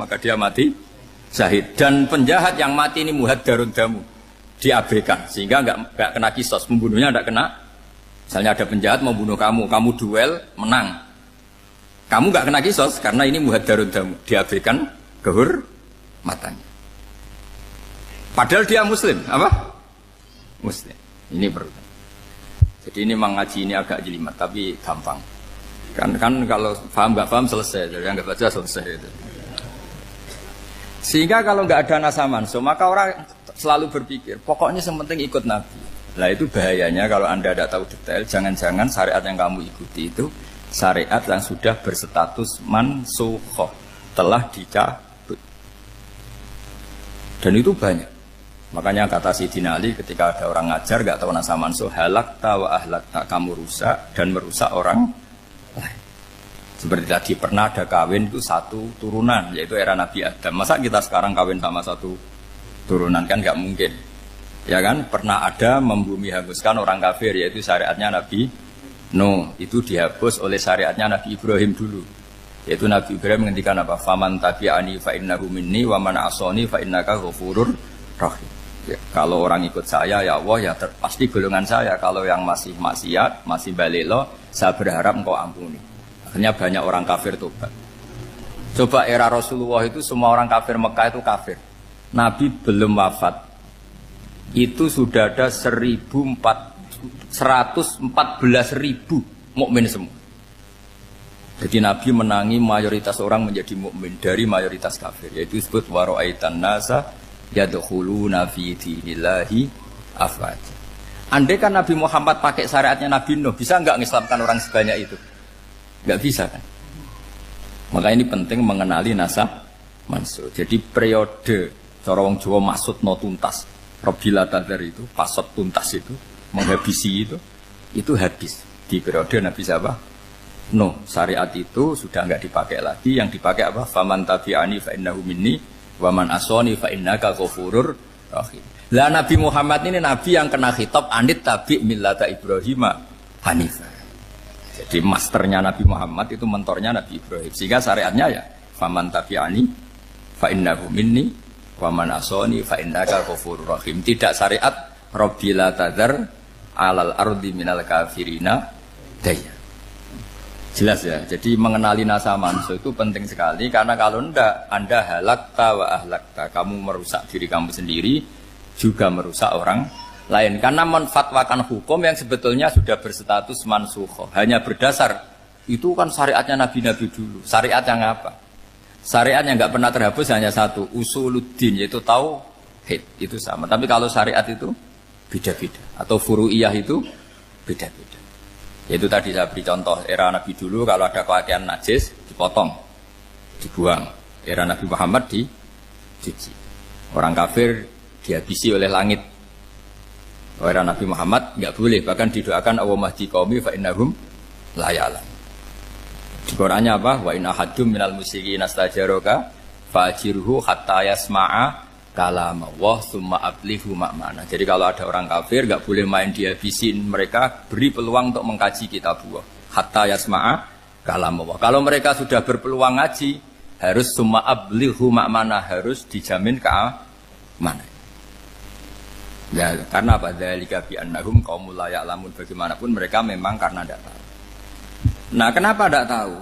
maka dia mati syahid. Dan penjahat yang mati ini muhaddarun damu, diabaikan sehingga nggak kena kisos, pembunuhnya nggak kena. Misalnya ada penjahat mau bunuh kamu, kamu duel menang, kamu nggak kena kisos karena ini muhaddarun damu, diabaikan kehormatannya. Padahal dia muslim, apa? Muslim. Ini perlu. Jadi ini mengaji ini agak jelimet tapi gampang. Kan kalau paham nggak paham selesai, jadi yang nggak baca selesai itu. Sehingga kalau nggak ada nasa mansuh, maka orang selalu berpikir pokoknya yang penting ikut Nabi. Nah itu bahayanya kalau anda tidak tahu detail. Jangan-jangan syariat yang kamu ikuti itu syariat yang sudah berstatus mansukhoh, telah dicabut. Dan itu banyak. Makanya kata Sayyidina Ali ketika ada orang ngajar gak tahu nasa mansuh, halakta wa ahlakta, kamu rusak dan merusak orang lain. Seperti tadi pernah ada kawin itu satu turunan, yaitu era Nabi Adam. Masa kita sekarang kawin sama satu turunan, kan gak mungkin. Ya kan, pernah ada membumi hanguskan orang kafir, yaitu syariatnya Nabi Nuh. Itu dihapus oleh syariatnya Nabi Ibrahim dulu. Yaitu Nabi Ibrahim menghentikan apa? Faman tabi'ani fa innahu minni wa man asani fa innaka ghafurur rahim. Ya, kalau orang ikut saya ya Allah ya pasti golongan saya. Kalau yang masih maksiat, masih balelo, saya berharap engkau ampuni. Akhirnya banyak orang kafir tobat. Coba era Rasulullah itu semua orang kafir Mekah itu kafir. Nabi belum wafat, itu sudah ada 114.000 mukmin semua. Jadi Nabi menangi mayoritas orang menjadi mukmin dari mayoritas kafir. Yaitu disebut wara'aitan nasa yadkhuluna fi dinillahi afwaja. Andai kan Nabi Muhammad pakai syariatnya Nabi Nuh, bisa enggak mengislamkan orang sebanyak itu? Enggak bisa kan? Maka ini penting mengenali nasab mansuh. Jadi periode cara wong Jawa maksud no tuntas. Robila tadar itu, pasot tuntas itu, menghabisi itu habis di periode Nabi siapa? Nuh. Syariat itu sudah enggak dipakai lagi. Yang dipakai apa? Faman tabi'ani fa innahu minni wa man asani fa innaka ghafurur rahim. Lah Nabi Muhammad ini nabi yang kena khitab anit tabi millata Ibrahim hanifah. Jadi masternya Nabi Muhammad itu mentornya Nabi Ibrahim. Sehingga syariatnya ya faman tabi'ani fa innahu minni wa man asani fa innaka ghafurur rahim. Tidak syariat rabbila tadzar alal ardi minal kafirina daya. Jelas ya, jadi mengenali nasa mansuh itu penting sekali. Karena kalau tidak, anda halakta wa ahlakta, kamu merusak diri kamu sendiri, juga merusak orang lain. Karena menfatwakan hukum yang sebetulnya sudah berstatus mansukhoh, hanya berdasar, itu kan syariatnya nabi-nabi dulu. Syariat yang apa? Syariat yang nggak pernah terhapus hanya satu, usuluddin, yaitu tauhid, itu sama. Tapi kalau syariat itu beda-beda, atau furu'iyah itu beda-beda. Yaitu tadi saya beri contoh, era Nabi dulu kalau ada pakaian najis dipotong, dibuang. Era Nabi Muhammad dicuci. Orang kafir dihabisi oleh langit. Era Nabi Muhammad nggak boleh, bahkan didoakan Allahumma hdi qaumi fa innahum la ya'lamun. Di Qur'annya apa? Wa in ahadum minal musyrikin astajaraka fa'jirhu hatta yasma'a kalam Allah summa ablihu makmana. Jadi kalau ada orang kafir gak boleh main dihabisin, mereka beri peluang untuk mengkaji kitab Allah hatta yasma'a kalam Allah. Kalau mereka sudah berpeluang ngaji, harus summa ablihu makmana, harus dijamin keamanan. Ya, karena apa? Dzalika bi annahum qaumul la ya'lamun. Bagaimanapun mereka memang karena tidak tahu. Nah, kenapa tidak tahu?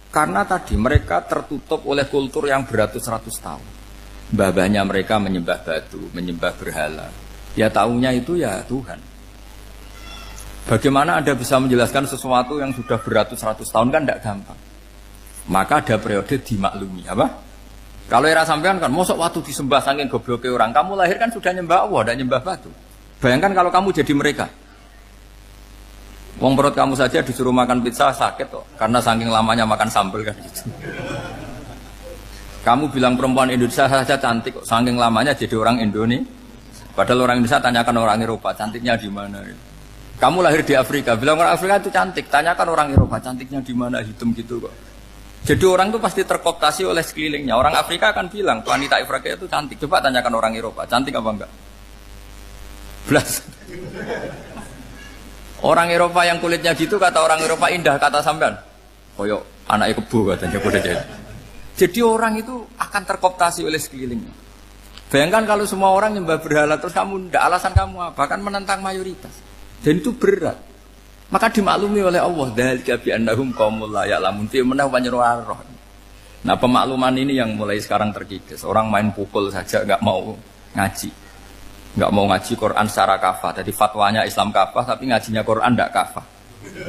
Karena tadi mereka tertutup oleh kultur yang beratus-ratus tahun. Mbah-mbahnya mereka menyembah batu, menyembah berhala. Ya tahunya itu ya Tuhan. Bagaimana Anda bisa menjelaskan sesuatu yang sudah beratus-ratus tahun, kan tidak gampang. Maka ada periode dimaklumi, apa? Kalau era sampean kan, mosok waktu disembah saking gobloknya orang, kamu lahir kan sudah nyembah Allah, tidak nyembah batu. Bayangkan kalau kamu jadi mereka. Wong perut kamu saja disuruh makan pizza sakit kok, karena saking lamanya makan sambal kan gitu. Kamu bilang perempuan Indonesia saja cantik kok, saking lamanya jadi orang Indonesia. Padahal orang Indonesia tanyakan orang Eropa, cantiknya di mana? Kamu lahir di Afrika, bilang orang Afrika itu cantik, tanyakan orang Eropa, cantiknya di mana, hitam gitu kok. Jadi orang itu pasti terkooptasi oleh sekelilingnya. Orang Afrika akan bilang wanita Afrika itu cantik. Coba tanyakan orang Eropa, cantik apa enggak? Belas. Orang Eropa yang kulitnya gitu kata orang Eropa indah, kata sampean. Koyok anaknya kebo katanya. Jadi orang itu akan terkooptasi oleh sekelilingnya. Bayangkan kalau semua orang nyembah berhala terus kamu tidak, alasan kamu apa? Kan menentang mayoritas. Dan itu berat. Maka dimaklumi oleh Allah, dzalika bi annahum qaumul la ya'lamun fi manah panyeruarah. Nah, pemakluman ini yang mulai sekarang terkikis. Orang main pukul saja enggak mau ngaji. Enggak mau ngaji Quran secara kafah. Jadi fatwanya Islam kafah tapi ngajinya Quran enggak kafah.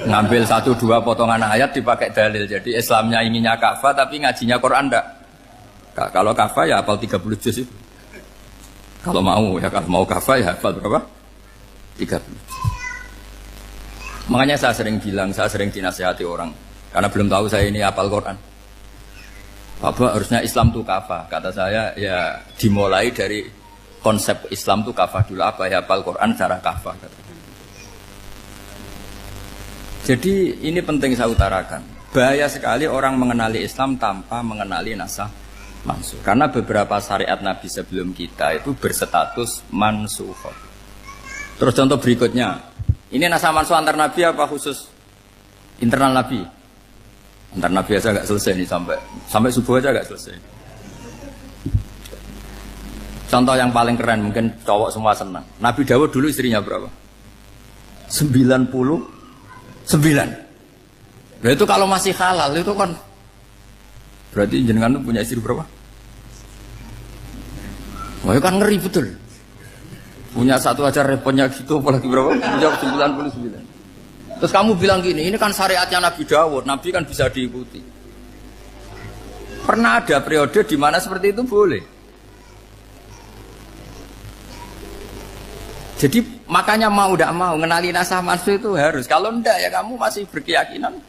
Ngambil 1-2 potongan ayat dipakai dalil. Jadi Islamnya inginnya kafah tapi ngajinya Quran enggak. Kalau kafah ya hafal 30 juz itu. Kalau mau kafah ya hafal berapa? 30. Makanya saya sering bilang, saya sering dinasihati orang karena belum tahu saya ini hafal Quran. Bapak harusnya Islam itu kafah. Kata saya ya dimulai dari konsep Islam itu kafah dulu. Apa ya hafal Quran secara kafah. Jadi ini penting saya utarakan. Bahaya sekali orang mengenali Islam tanpa mengenali nasah mansuh. Karena beberapa syariat Nabi sebelum kita itu berstatus mansuh. Terus contoh berikutnya. Ini nasah mansuh antar Nabi apa khusus internal Nabi? Antar Nabi aja agak selesai nih sampai subuh aja agak selesai. Contoh yang paling keren mungkin cowok semua senang. Nabi Dawud dulu istrinya berapa? 99. Nah itu kalau masih halal itu kan berarti jenengan tuh punya istri berapa? Wah itu kan ngeri betul. Punya satu aja repotnya gitu, apalagi berapa? Punya 99. Terus kamu bilang gini, ini kan syariatnya Nabi Dawud, Nabi kan bisa diikuti. Pernah ada periode di mana seperti itu boleh. Jadi makanya mau tidak mau ngenali nasah mansuh itu harus. Kalau enggak ya kamu masih berkeyakinan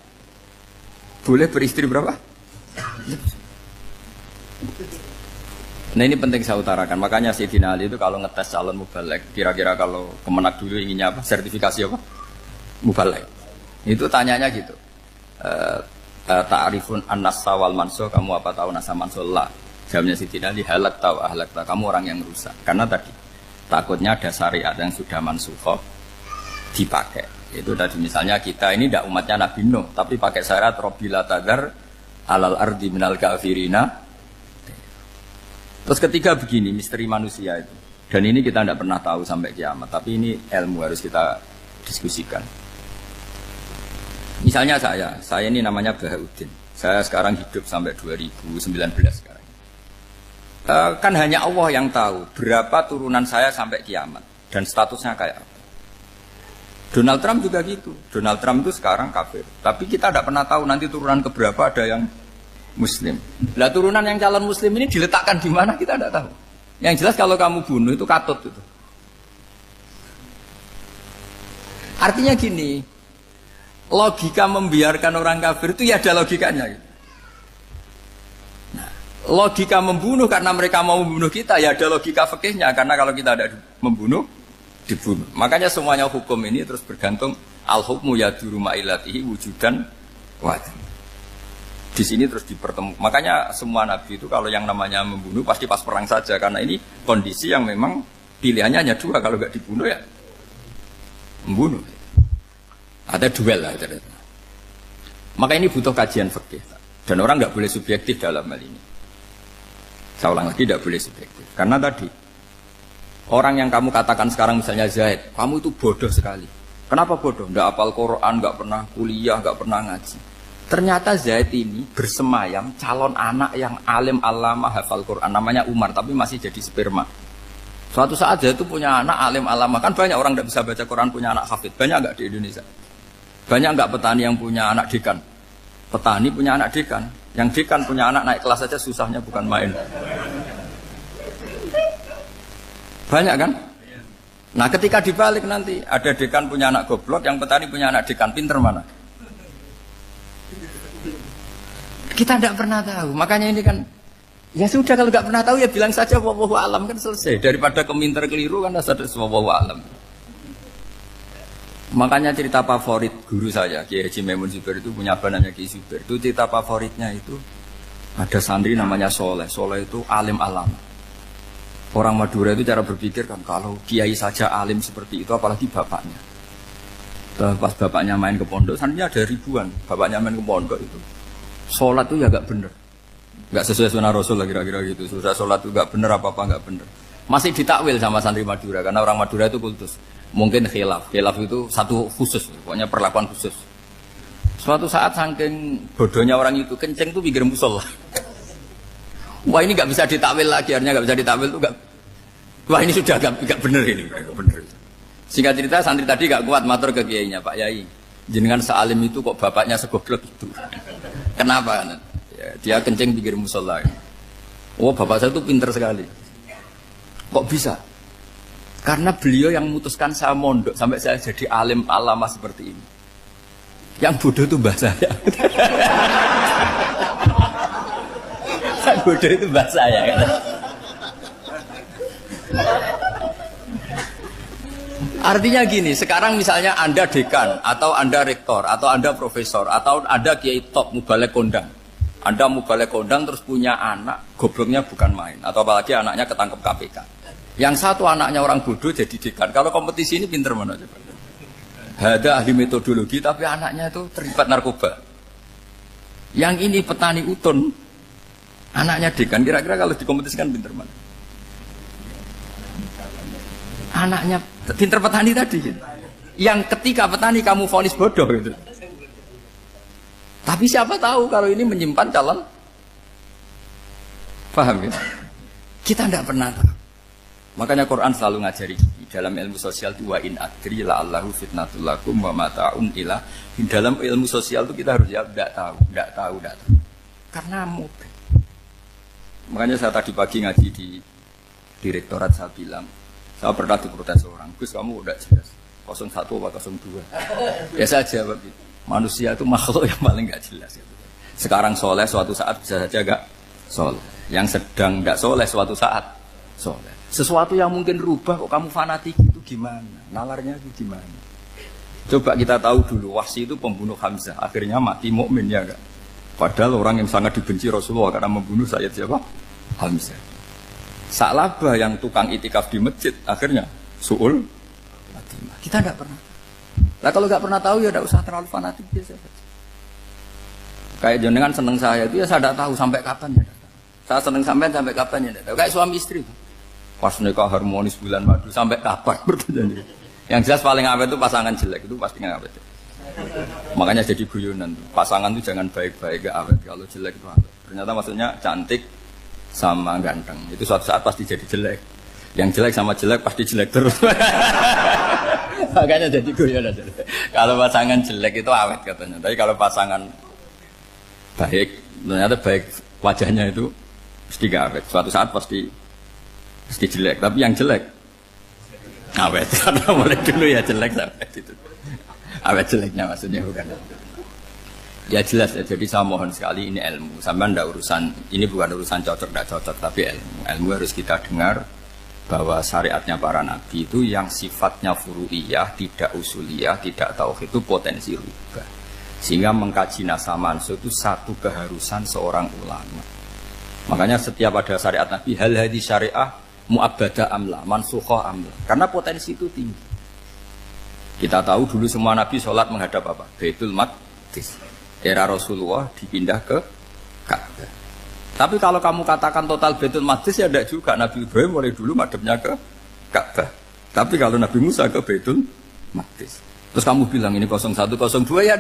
boleh beristri berapa? Nah ini penting saya utarakan. Makanya Sayyidina Ali itu kalau ngetes calon mubalek, kira-kira kalau Kemenak dulu inginnya apa? Sertifikasi apa? Mubalek. Itu tanyanya gitu. Ta'rifun an-nassa wal mansuh, kamu apa tahu nasa mansuh? La. Jawabnya Sayyidina Ali, halak tahu ahlak tahu. Kamu orang yang rusak. Karena tadi takutnya ada syariat yang sudah mansuh dipakai. Itu tadi misalnya kita ini tidak umatnya Nabi Nuh, tapi pakai syarat Robbila tadar alal ardi minal kafirina. Terus ketiga begini, misteri manusia itu. Dan ini kita tidak pernah tahu sampai kiamat. Tapi ini ilmu harus kita diskusikan. Misalnya saya ini namanya Bahauddin. Saya sekarang hidup sampai 2019 sekarang. Kan hanya Allah yang tahu berapa turunan saya sampai kiamat. Dan statusnya kayak apa. Donald Trump juga gitu. Donald Trump itu sekarang kafir. Tapi kita tidak pernah tahu nanti turunan keberapa ada yang Muslim. Lah turunan yang calon Muslim ini diletakkan di mana kita tidak tahu. Yang jelas kalau kamu bunuh itu katut itu. Artinya gini, logika membiarkan orang kafir itu ya ada logikanya. Nah, logika membunuh karena mereka mau membunuh kita ya ada logika fikihnya karena kalau kita ada membunuh dibunuh. Makanya semuanya hukum ini terus bergantung al-hukmu yaduru ma'ilatihi wujudan wa'ad. Di sini terus dipertemukan. Makanya semua nabi itu kalau yang namanya membunuh pasti pas perang saja karena ini kondisi yang memang pilihannya hanya dua, kalau nggak dibunuh ya membunuh. Ada duel lah. Maka ini butuh kajian fikih dan orang nggak boleh subjektif dalam hal ini. Saya ulang lagi, tidak boleh subjektif karena tadi orang yang kamu katakan sekarang misalnya Zaid, kamu itu bodoh sekali. Kenapa bodoh? Nggak hafal Quran, nggak pernah kuliah, nggak pernah ngaji. Ternyata Zaid ini bersemayam calon anak yang alim alama hafal Quran, namanya Umar, tapi masih jadi sperma. Suatu saat Zaid itu punya anak alim alama, kan banyak orang tidak bisa baca Quran punya anak hafid, banyak nggak di Indonesia? Banyak nggak petani yang punya anak dekan? Petani punya anak dekan, yang dekan punya anak naik kelas saja susahnya bukan main. Banyak kan? Nah ketika dibalik nanti ada dekan punya anak goblok, yang petani punya anak dekan, pinter mana? Kita tidak pernah tahu, makanya ini kan ya sudah kalau nggak pernah tahu ya bilang saja wallahu alam kan selesai, daripada keminter keliru kan ada wallahu alam. Makanya cerita favorit guru saya Kiai Haji Maimun Zubair itu punya apa namanya Kiai Zubair, itu cerita favoritnya itu ada santri namanya Soleh. Soleh itu alim alam. Orang Madura itu cara berpikir kan kalau kiai saja alim seperti itu apalagi bapaknya. Pas bapaknya main ke pondok, santrinya ada ribuan, bapaknya main ke pondok itu sholat itu ya gak bener. Nggak sesuai sunnah Rasul lah kira-kira gitu. Sudah sholat itu nggak bener apa-apa nggak bener. Masih ditakwil sama santri Madura karena orang Madura itu kultus. Mungkin khilaf itu satu khusus, pokoknya perlakuan khusus. Suatu saat saking bodohnya orang itu kenceng tuh pinggir musola. Wah ini nggak bisa ditakwil lagi, akhirnya nggak bisa ditakwil tuh nggak. Wah ini sudah nggak bener ini, nggak bener. Singkat cerita santri tadi nggak kuat matur ke kiainya, Pak Yai. Jenengan sealim itu kok bapaknya segoblok itu. Kenapa? Ya, dia kencing pinggir musola. Oh bapak saya itu pinter sekali. Kok bisa? Karena beliau yang memutuskan saya mondok sampai saya jadi alim alama seperti ini. Yang bodoh itu mbah saya. Yang bodoh itu mbah saya. Kan? Artinya gini, sekarang misalnya Anda dekan, atau Anda rektor, atau Anda profesor, atau Anda kiai top, mubalek kondang. Anda mubalek kondang terus punya anak, gobloknya bukan main. Atau apalagi anaknya ketangkep KPK. Yang satu anaknya orang bodoh jadi dekan. Kalau kompetisi ini pinter mana coba? Ada ahli metodologi, tapi anaknya itu terlibat narkoba. Yang ini petani utun, anaknya dekan. Kira-kira kalau dikompetisikan pinter mana? Anaknya pinter petani tadi gitu. Yang ketika petani kamu vonis bodoh gitu. Tapi siapa tahu kalau ini menyimpan calon. Paham ya? Kita tidak pernah tahu. Makanya Quran selalu ngajari dalam ilmu sosial itu wa in adri la'allahu fitnatul lakum wa mata'un ila. Dalam ilmu sosial itu kita harus jawab tidak tahu. Karena mudah. Makanya saya tadi pagi ngaji di direktorat saya bilang, saya pernah diprotes orang, Gus kamu udah jelas 01 atau 02. Ya saya jawab gitu. Manusia itu makhluk yang paling gak jelas gitu. Sekarang soleh suatu saat bisa saja gak soleh. Yang sedang gak soleh suatu saat soleh. Sesuatu yang mungkin rubah kok kamu fanatik itu gimana? Nalarnya itu gimana? Coba kita tahu dulu Wahsy itu pembunuh Hamzah, akhirnya mati mukmin ya gak? Padahal orang yang sangat dibenci Rasulullah karena membunuh Sayyid siapa? Hamzah. Sa'labah yang tukang itikaf di masjid akhirnya su'ul khatimah. Kita tidak pernah. Nah kalau nggak pernah tahu ya tidak usah terlalu fanatik biasa saja. Kayak jenengan seneng saya itu ya saya tidak tahu sampai kapan ya. Saya seneng sampai kapan ya. Kayak suami istri. Pas nikah harmonis bulan madu sampai kapan berarti. Yang jelas paling awet itu pasangan jelek itu pasti nggak awet. Makanya jadi guyonan. Pasangan itu jangan baik-baik gak awet. Kalau jelek itu awet. Ternyata maksudnya cantik sama ganteng itu suatu saat pasti jadi jelek. Yang jelek sama jelek pasti jelek terus. Makanya jadi guyonan. Kalau pasangan jelek itu awet katanya. Tapi kalau pasangan baik, ternyata baik wajahnya itu pasti gak awet. Suatu saat pasti jelek. Tapi yang jelek awet. Karena mulai dulu ya jelek sampai itu. Awet jeleknya maksudnya bukan. Ya jelas ya, jadi saya mohon sekali ini ilmu. Sampai ndak urusan, ini bukan urusan cocok ndak cocok, tapi ilmu. Ilmu harus kita dengar bahwa syariatnya para nabi itu yang sifatnya furu'iyah, tidak usuliyah, tidak tauhid itu potensi rubah. Sehingga mengkaji nasa mansuh itu satu keharusan seorang ulama. Makanya setiap ada syariat nabi, hal hadhi syariah mu'abbadah amla, mansukhah amla. Karena potensi itu tinggi. Kita tahu dulu semua nabi sholat menghadap apa? Baitul Maqdis. Era Rasulullah dipindah ke Ka'bah. Tapi kalau kamu katakan total Baitul Maqdis ya tidak juga. Nabi Ibrahim mulai dulu madhabnya ke Ka'bah. Tapi kalau Nabi Musa ke Baitul Maqdis. Terus kamu bilang ini 01, 02 ya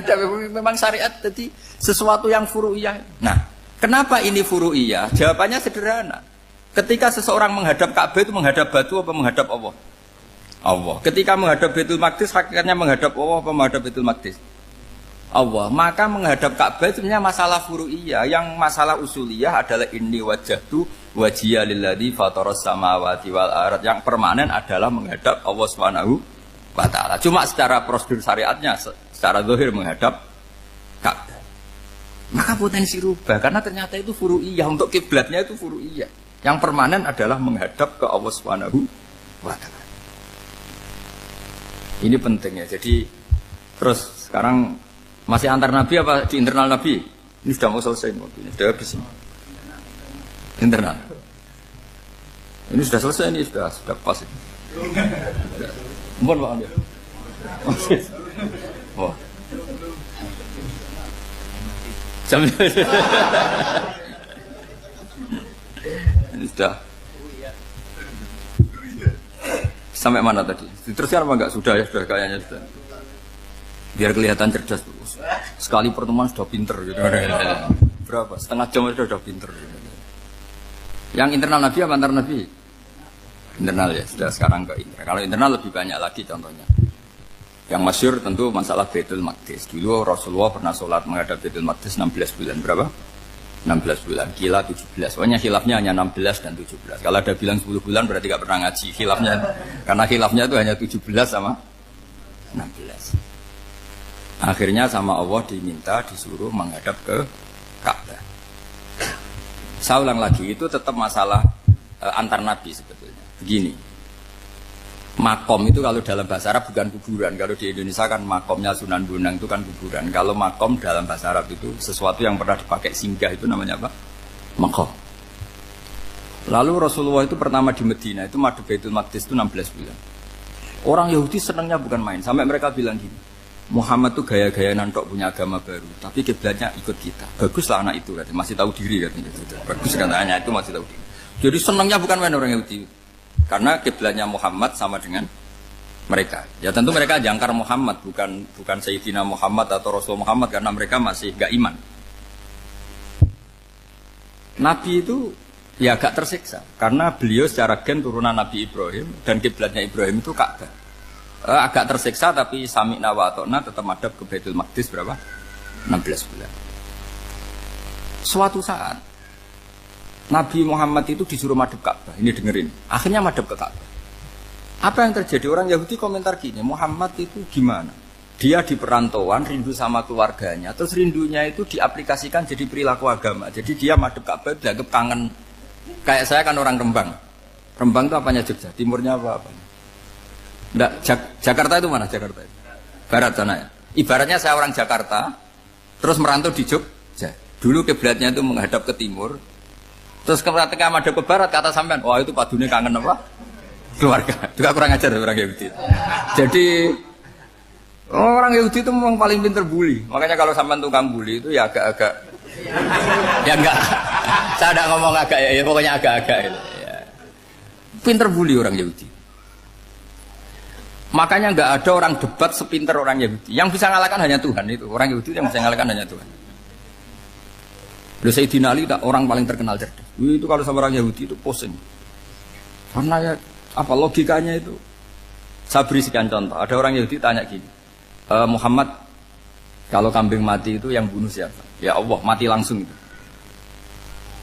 memang syariat jadi sesuatu yang furu'iyah. Nah, kenapa ini furu'iyah? Jawabannya sederhana. Ketika seseorang menghadap Ka'bah itu menghadap batu apa menghadap Allah? Allah. Ketika menghadap Baitul Maqdis hakikatnya menghadap Allah apa menghadap Baitul Maqdis? Allah. Maka menghadap Ka'bah itu sebenarnya masalah furu'iyah. Yang masalah usuliyah adalah inni wajjahtu wajhiya lilladzi fataras samawati wal ardh. Yang permanen adalah menghadap Allah Subhanahu wa taala. Cuma secara prosedur syariatnya secara zahir menghadap Ka'bah. Maka potensi rubah karena ternyata itu furu'iyah. Untuk kiblatnya itu furu'iyah. Yang permanen adalah menghadap ke Allah Subhanahu wa taala. Ini penting ya. Jadi terus sekarang masih antar nabi apa di internal nabi? Ini sudah mau selesai waktunya, sudah habis ini. Internal. Ini sudah selesai, ini sudah pas ini. Mohon maaf ya. Oh. Jam Ini sudah sampai mana tadi? Teruskan apa enggak? Sudah ya, sudah kayaknya sudah. Biar kelihatan cerdas. Sekali pertemuan sudah pinter gitu. Berapa? Setengah jam sudah pinter. Yang internal Nabi apa antar Nabi? Internal ya, sudah sekarang ke internal. Kalau internal lebih banyak lagi contohnya. Yang masyhur tentu masalah Baitul Maqdis. Dulu Rasulullah pernah sholat menghadap Baitul Maqdis 16 bulan. Berapa? 16 bulan. Kila 17. Pokoknya khilafnya hanya 16 dan 17. Kalau ada bilang 10 bulan berarti gak pernah ngaji khilafnya. Karena khilafnya itu hanya 17 sama 16. Akhirnya sama Allah diminta disuruh menghadap ke Ka'bah. Saya ulang lagi, itu tetap masalah antar nabi sebetulnya. Begini, makom itu kalau dalam bahasa Arab bukan kuburan. Kalau di Indonesia kan makomnya Sunan Bonang itu kan kuburan. Kalau makom dalam bahasa Arab itu sesuatu yang pernah dipakai singgah, itu namanya apa? Makom. Lalu Rasulullah itu pertama di Medina itu madhab Baitul Maqdis itu 16 bulan. Orang Yahudi senangnya bukan main. Sampai mereka bilang gini, Muhammad tuh gaya-gaya nantok punya agama baru, tapi kiblatnya ikut kita. Baguslah anak itu, katanya. Masih tahu diri katanya. Bagus katanya itu masih tahu diri. Jadi senangnya bukan main orang Yahudi, karena kiblatnya Muhammad sama dengan mereka. Ya tentu mereka jangkar Muhammad, bukan Sayyidina Muhammad atau Rasul Muhammad, karena mereka masih gak iman. Nabi itu ya agak tersiksa, karena beliau secara gen turunan Nabi Ibrahim dan kiblatnya Ibrahim itu Ka'bah. Agak tersiksa tapi sami'na wa ata'na tetap madhab ke Baitul Maqdis berapa? 16 bulan. Suatu saat Nabi Muhammad itu disuruh madhab Ka'bah. Ini dengerin. Akhirnya madhab ke Ka'bah. Apa yang terjadi? Orang Yahudi komentar gini, Muhammad itu gimana? Dia di perantauan, rindu sama keluarganya, terus rindunya itu diaplikasikan jadi perilaku agama. Jadi dia madhab Ka'bah dianggap kangen. Kayak saya kan orang Rembang. Rembang itu apanya Jogja? Timurnya apa? Enggak, Jakarta itu mana Jakarta itu? Barat sana ya. Ibaratnya saya orang Jakarta, terus merantau di Jogja. Dulu kiblatnya itu menghadap ke timur, terus ketika menghadap ke barat, kata sampean, wah itu padunya kangen apa? Keluarga. Juga kurang ajar orang Yahudi. Jadi orang Yahudi itu memang paling pinter bully. Makanya kalau sampean tukang bully itu ya agak-agak, ya enggak. Saya tidak ngomong agak ya, pokoknya agak-agak. Ya. Pinter bully orang Yahudi. Makanya nggak ada orang debat sepinter orang Yahudi. Yang bisa ngalahkan hanya Tuhan itu. Orang Yahudi yang bisa ngalahkan hanya Tuhan. Sayyidina Ali orang paling terkenal cerdas. Itu kalau sama orang Yahudi itu pusing. Karena ya apa logikanya itu? Saya beri sekian contoh. Ada orang Yahudi tanya gini, Muhammad, kalau kambing mati itu yang bunuh siapa? Ya Allah, mati langsung itu.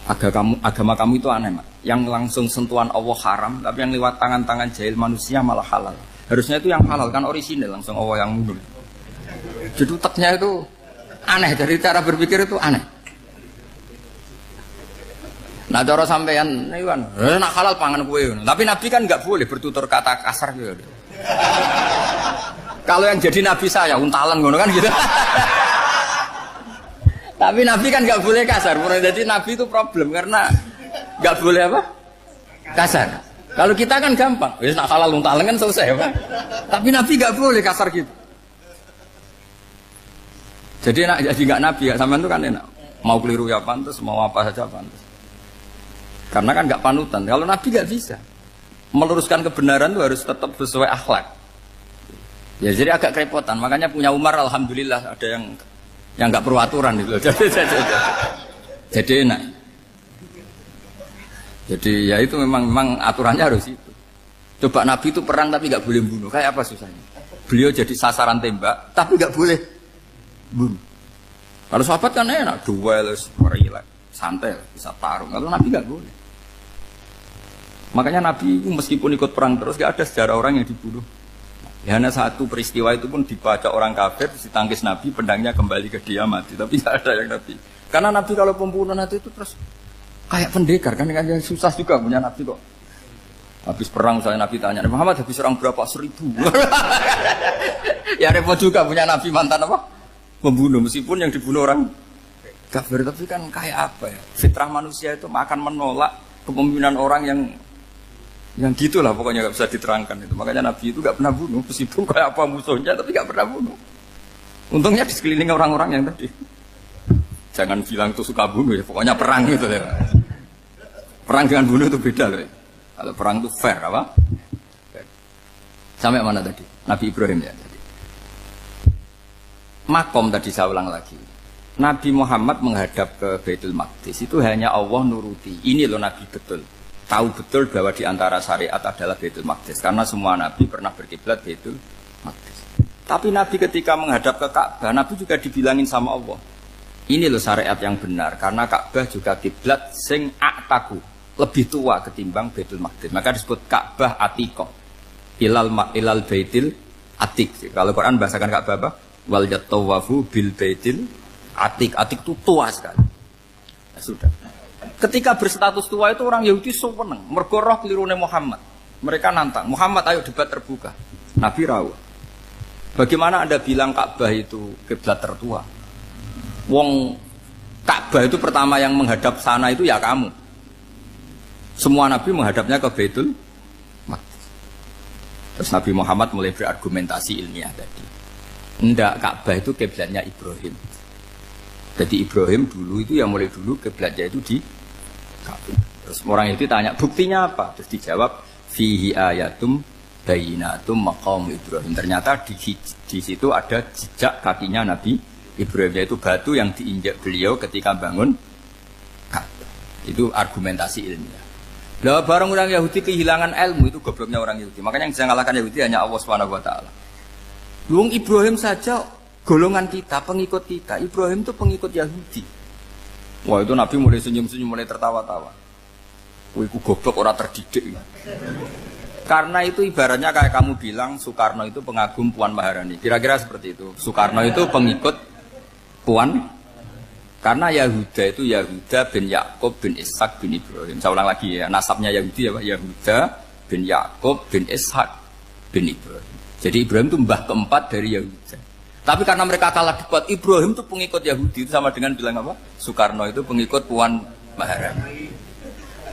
Agama kamu itu aneh, Mak. Yang langsung sentuhan Allah haram, tapi yang lewat tangan-tangan jahil manusia malah halal. Harusnya itu yang halal kan orisinil, langsung Allah yang mundur. Jeduteknya itu aneh, dari cara berpikir itu aneh. Nah cara sampean iwan, nak halal pangan kue. Tapi Nabi kan nggak boleh bertutur kata kasar gitu. Kalau yang jadi Nabi saya untalan ngono kan gitu. Tapi Nabi kan nggak boleh kasar. Jadi Nabi itu problem karena nggak boleh apa? Kasar. Kalau kita kan gampang, wis nak halal untalan kan selesai, Pak. Tapi Nabi nggak boleh kasar gitu. Jadi nak jadi nggak Nabi, ya sampean itu kan enak. Mau keliru ya pantas, mau apa saja pantas. Karena kan nggak panutan. Kalau Nabi nggak bisa. Meluruskan kebenaran itu harus tetap sesuai akhlak. Ya jadi agak kerepotan. Makanya punya Umar alhamdulillah ada yang nggak perlu aturan gitu. Jadi enak. Jadi ya itu memang aturannya harus itu. Coba Nabi itu perang tapi nggak boleh bunuh. Kayak apa susahnya? Beliau jadi sasaran tembak tapi nggak boleh bunuh. Kalau sahabat kan enak, duel, relax, santai, bisa tarung. Kalau Nabi nggak boleh. Makanya Nabi meskipun ikut perang terus nggak ada sejarah orang yang dibunuh. Ya, hanya satu peristiwa itu pun dibaca orang kafir, ditangkis Nabi, pedangnya kembali ke dia mati. Tapi nggak ada yang Nabi. Karena Nabi kalau pembunuhan itu terus kayak pendekar kan susah juga punya Nabi kok. Habis perang saya Nabi tanya, Muhammad habis perang berapa? 1000. Ya repot juga punya Nabi mantan apa? Membunuh meskipun yang dibunuh orang kafir, tapi kan kayak apa ya? Fitrah manusia itu akan menolak kepemimpinan orang yang gitulah pokoknya nggak bisa diterangkan itu. Makanya Nabi itu nggak pernah bunuh meskipun kayak apa musuhnya tapi nggak pernah bunuh. Untungnya di sekeliling orang-orang yang tadi. Jangan bilang itu suka bunuh ya, pokoknya perang gitu ya. Perang dengan bunuh itu beda loh. Kalau perang itu fair apa? Fair. Sampai mana tadi? Nabi Ibrahim ya tadi. Makom tadi saya ulang lagi. Nabi Muhammad menghadap ke Baitul Maqdis itu hanya Allah nuruti. Ini loh Nabi betul. Tahu betul bahwa di antara syariat adalah Baitul Maqdis. Karena semua Nabi pernah berkiblat Baitul Maqdis. Tapi Nabi ketika menghadap ke Ka'bah, Nabi juga dibilangin sama Allah. Ini loh syariat yang benar. Karena Ka'bah juga kiblat sing a'taku. Lebih tua ketimbang Baitul Maqdis. Maka disebut Ka'bah Atiqah. Ilal Baitil Atiq. Kalau Quran bahasakan Ka'bah apa? Wal yatawafu bil Baitil Atiq. Atiq itu tua sekali. Nah, sudah. Ketika berstatus tua itu orang Yahudi seneng. Mergo roh kelirune Muhammad. Mereka nantang. Muhammad ayo debat terbuka. Nabi rawuh. Bagaimana Anda bilang Ka'bah itu kiblat tertua? Wong Ka'bah itu pertama yang menghadap sana itu ya kamu. Semua Nabi menghadapnya ke Baitul Maqdis. Terus Nabi Muhammad mulai berargumentasi ilmiah tadi. Enggak, Ka'bah itu kiblatnya Ibrahim. Jadi Ibrahim dulu itu yang mulai dulu kiblatnya itu di Ka'bah. Terus orang itu tanya, buktinya apa? Terus dijawab, fihi ayatum bayinatum maqam Ibrahim. Ternyata di situ ada jejak kakinya Nabi Ibrahim, yaitu batu yang diinjak beliau ketika bangun Ka'bah. Itu argumentasi ilmiah. Lah barang orang Yahudi kehilangan ilmu itu gobloknya orang Yahudi. Makanya yang bisa mengalahkan Yahudi hanya Allah Subhanahu wa taala. Luang Ibrahim saja golongan kita, pengikut kita. Ibrahim itu pengikut Yahudi. Wah, itu Nabi mulai senyum-senyum, mulai tertawa-tawa. Wah, itu goblok orang terdidik. Karena itu ibaratnya kayak kamu bilang Soekarno itu pengagum Puan Maharani. Kira-kira seperti itu. Soekarno itu pengikut Puan. Karena Yahuda itu Yahuda bin Yakub bin Ishak bin Ibrahim. Saya ulang lagi ya, nasabnya Yahudi ya, Yahuda bin Yakub bin Ishak bin Ibrahim. Jadi Ibrahim itu mbah keempat dari Yahuda. Tapi karena mereka kalah debat, Ibrahim itu pengikut Yahudi, itu sama dengan bilang apa? Soekarno itu pengikut Puan Maharani.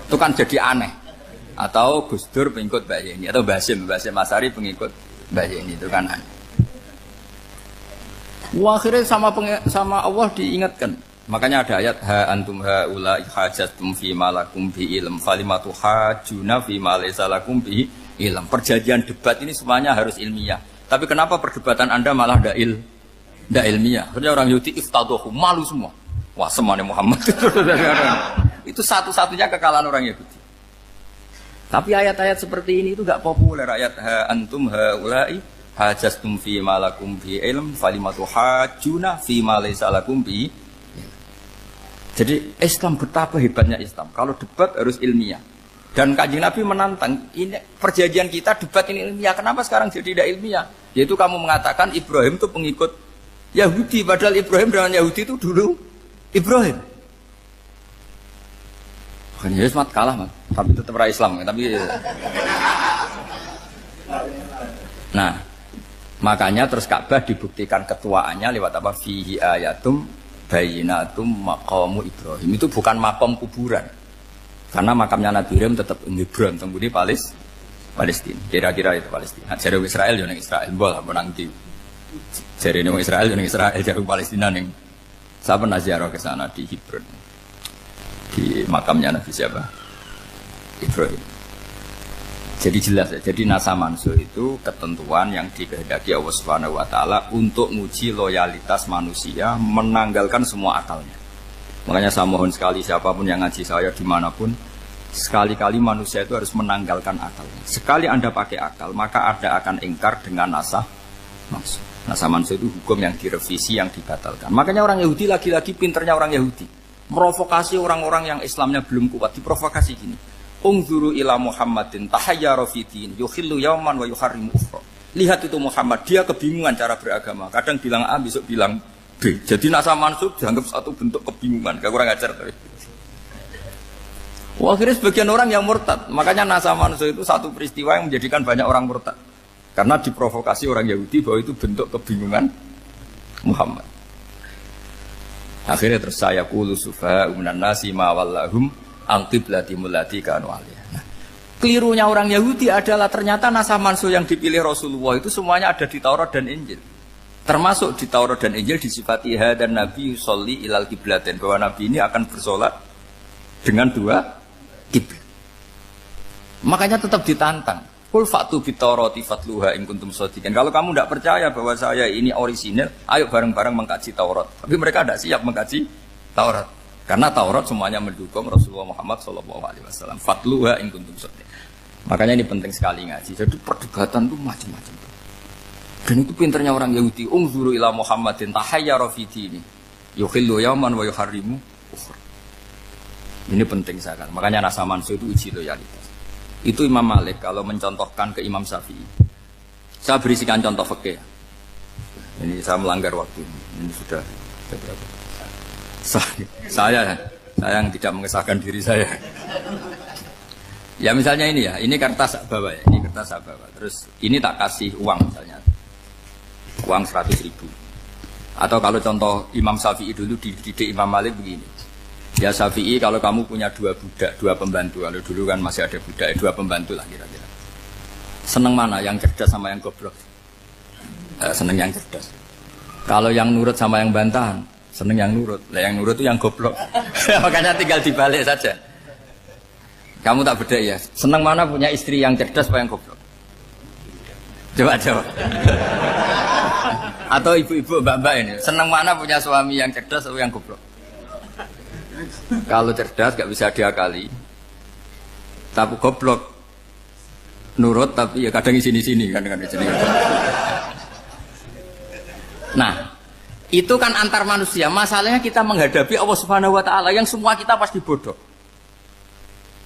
Itu kan jadi aneh. Atau Gus Dur pengikut Mbak Yeni, atau Basim Masari pengikut Mbak Yeni, itu kan aneh. Wah, akhirnya sama Allah diingatkan. Makanya ada ayat ha antum haula hajatum fi malakum bi ilm falimatu hajuna fi ma laysa lakum bi ilm. Perjanjian debat ini semuanya harus ilmiah. Tapi kenapa perdebatan Anda malah ndak ilmiah? Sebenarnya orang Yahudi iftadohu, malu semua. Wah, semuanya Muhammad itu satu-satunya kekalahan orang Yahudi. Tapi ayat-ayat seperti ini itu enggak populer. Ayat ha antum haula hajastum fi malakum bi ilm falimatu hajuna fi ma laysa lakum bi. Jadi Islam betapa hebatnya Islam. Kalau debat harus ilmiah. Dan Kanjeng Nabi menantang, ini perjanjian kita debat ini ilmiah. Kenapa sekarang jadi tidak ilmiah? Yaitu kamu mengatakan Ibrahim itu pengikut Yahudi. Padahal Ibrahim dengan Yahudi itu dulu Ibrahim. Bukan Yesus mat kalah mat. Tapi tetap rakyat Islam. Tapi nah, makanya terus Ka'bah dibuktikan ketuaannya lewat apa? Fihi ayatum bayinatum maqamu Ibrahim. Itu bukan makom kuburan. Karena makamnya Nabi Ibrahim tetap Ibrahim temudi Palestina. Kira-kira itu Palestina. Jare Israel yo ning Israel mbol menang di. Jare ning Israel yo ning Israel, jare Palestina ning. Saya pernah ziarah ke sana di Hebron. Di makamnya Nabi siapa? Ibrahim. Jadi jelas ya. Jadi nasa mansuh itu ketentuan yang dikehendaki Allah Subhanahu wa taala untuk menguji loyalitas manusia, menanggalkan semua akalnya. Makanya saya mohon sekali siapapun yang ngaji saya dimanapun, sekali-kali manusia itu harus menanggalkan akalnya. Sekali Anda pakai akal, maka Anda akan ingkar dengan nasa mansuh. Nasa mansuh itu hukum yang direvisi, yang dibatalkan. Makanya orang Yahudi lagi-lagi pinternya orang Yahudi. Merovokasi orang-orang yang Islamnya belum kuat, diprovokasi gini. Ungzuru ila Muhammadin tahayyara fi din yukhillu yauman wa yuharrimu ukhra. Lihat itu Muhammad, dia kebingungan cara beragama. Kadang bilang A, besok bilang B. Jadi nasa mansuh dianggap satu bentuk kebingungan. Gak kurang ajar tadi. Wah, akhirnya sebagian orang yang murtad. Makanya nasa mansuh itu satu peristiwa yang menjadikan banyak orang murtad. Karena diprovokasi orang Yahudi bahwa itu bentuk kebingungan Muhammad. Akhirnya terus saya qulu sufaha minan nasi ma wallahum al-qiblati mulati kanu alaiha. Nah, kelirunya orang Yahudi adalah ternyata nasah mansuh yang dipilih Rasulullah itu semuanya ada di Taurat dan Injil. Termasuk di Taurat dan Injil disifati dan Nabi yusolli ilal qiblatain, bahwa Nabi ini akan bersolat dengan dua kiblat. Makanya tetap ditantang. Qul fa'tu bit-taurati fatluha in kuntum shadiqin. Kalau kamu tidak percaya bahwa saya ini orisinil, ayo bareng-bareng mengkaji Taurat. Tapi mereka tidak siap mengkaji Taurat. Karena Taurat semuanya mendukung Rasulullah Muhammad SAW. Fatluha in kuntum shadiqin. Makanya ini penting sekali ngaji. Jadi perdebatan itu macam-macam. Dan itu pinternya orang Yahudi. Ungzuru ila Muhammadin tahayyara fi dini. Yukhillu yawman wa yuharrimu ukhra. Ini penting sekali. Makanya Nasa Mansur itu uji loyalitas. Itu Imam Malik kalau mencontohkan ke Imam Syafi'i. Saya berisikan contoh fikih. Ini saya melanggar waktu. Ini sudah berapa? Saya yang tidak mengesahkan diri saya. Ya misalnya ini ya, ini kertas saya bawa ya, ini kertas saya bawa. Terus ini tak kasih uang misalnya, uang 100.000. Atau kalau contoh Imam Syafi'i dulu dididik Imam Malik begini. Ya Syafi'i kalau kamu punya 2 budak, 2 pembantu. Kalau dulu kan masih ada budak, 2 pembantu lah kira-kira. Seneng mana? Yang cerdas sama yang goblok? Seneng yang cerdas. Kalau yang nurut sama yang bantahan, seneng yang nurut. Lah yang nurut itu yang goblok. Makanya tinggal dibalik saja. Kamu tak beda ya. Seneng mana punya istri yang cerdas apa yang goblok? Coba jawab. Atau ibu-ibu mbak-mbak ini, seneng mana punya suami yang cerdas atau yang goblok? Kalau cerdas gak bisa diakali, tapi goblok nurut tapi ya kadang di sini kan di sini. Nah, itu kan antar manusia. Masalahnya kita menghadapi Allah Subhanahu wa taala yang semua kita pasti bodoh.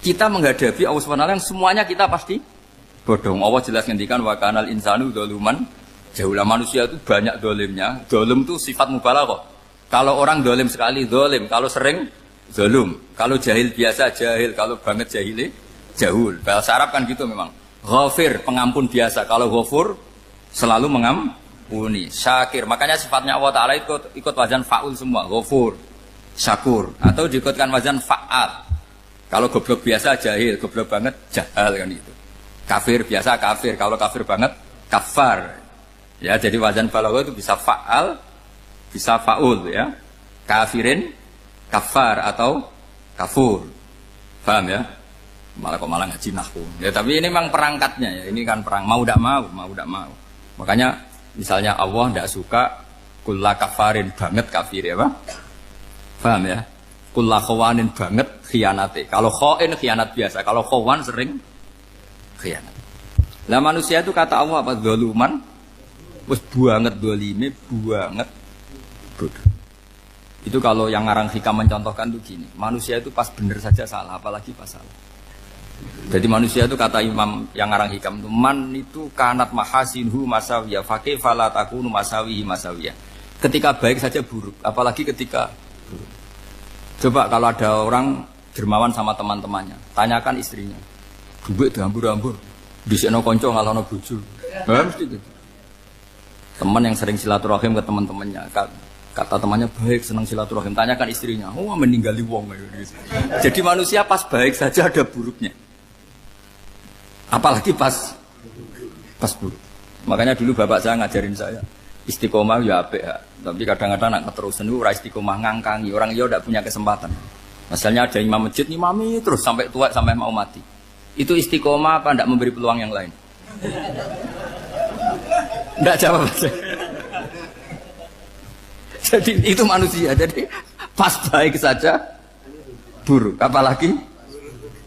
Kita menghadapi Allah Subhanahu wa taala yang semuanya kita pasti bodoh. Allah jelas ngendikan wa kanal insanu dzaluman jahula. Manusia itu banyak dolimnya. Dolim itu sifat mubalaghah. Kalau orang dolim sekali dolim, kalau sering zalum, kalau jahil biasa jahil, kalau banget jahili jahul. Bahasa Arab kan gitu memang. Ghafir, pengampun biasa. Kalau ghafur selalu mengampuni. Syakir, makanya sifatnya Allah Ta'ala ikut wazan fa'ul semua. Ghafur, syakur. Atau diikutkan wazan fa'al. Kalau goblok biasa jahil, goblok banget jahal kan itu. Kafir biasa kafir, kalau kafir banget kafar. Ya, jadi wazan balaghah itu bisa fa'al, bisa fa'ul ya. Kafirin kafar atau kafur. Paham ya? Malah ngaji nahwu. Ya tapi ini memang perangkatnya ya. Ini kan perang mau tidak mau. Makanya misalnya Allah tidak suka kulla kafarin banget kafir ya, Pak. Paham ya? Kulla khawanin banget khianate. Kalau khain khianat biasa, kalau khawan sering khianat. Lah manusia itu kata Allah apa? Zaluman. Wis banget dolime, banget bodoh. Itu kalau yang ngarang hikam mencontohkan tuh gini, manusia itu pas bener saja salah, apalagi pas salah. Jadi manusia itu kata Imam yang ngarang hikam itu, man itu kanat mahasinhu masawiyah, fakih fala takunu masawihi masawiyah. Ketika baik saja buruk, apalagi ketika buruk. Coba kalau ada orang dermawan sama teman-temannya, tanyakan istrinya, duit diambur-ambur, disekno konco ngalono bojo. Mesti gitu. Teman yang sering silaturahim ke teman-temannya, kata temannya baik, senang silaturahim. Tanyakan istrinya, oh meninggali wong. Jadi manusia pas baik saja ada buruknya. Apalagi pas buruk. Makanya dulu bapak saya ngajarin saya, istiqomah ya apik ya. Tapi kadang-kadang nak keterusan itu ora istiqomah ngangkangi. Orang dia tidak punya kesempatan. Misalnya ada imam masjid, imami terus sampai tua, sampai mau mati. Itu istiqomah apa tidak memberi peluang yang lain? Tidak jawab saja. Jadi itu manusia. Jadi pas baik saja buruk, apalagi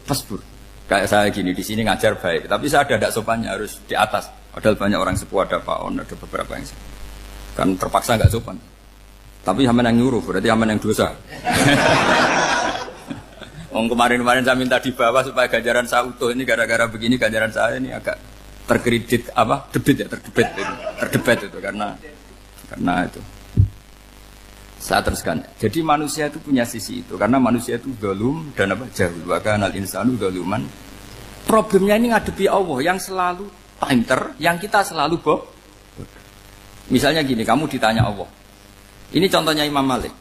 pas buruk. Kayak saya gini di sini ngajar baik, tapi saya ada sopannya harus di atas. Padahal banyak orang sepuh, ada Pak On, ada beberapa yang kan terpaksa nggak sopan. Tapi sama yang nyuruh, berarti sama yang dosa. Kemarin saya minta di bawah supaya ganjaran saya utuh. Ini gara-gara begini ganjaran saya ini agak terkredit terdebat itu karena itu. Saya teruskan. Jadi manusia itu punya sisi itu karena manusia itu dzalum dan apa jahul. Wa kanal insanu dzaluman. Problemnya ini ngadepi Allah yang selalu pinter, yang kita selalu bodoh. Misalnya gini, kamu ditanya Allah. Ini contohnya Imam Malik.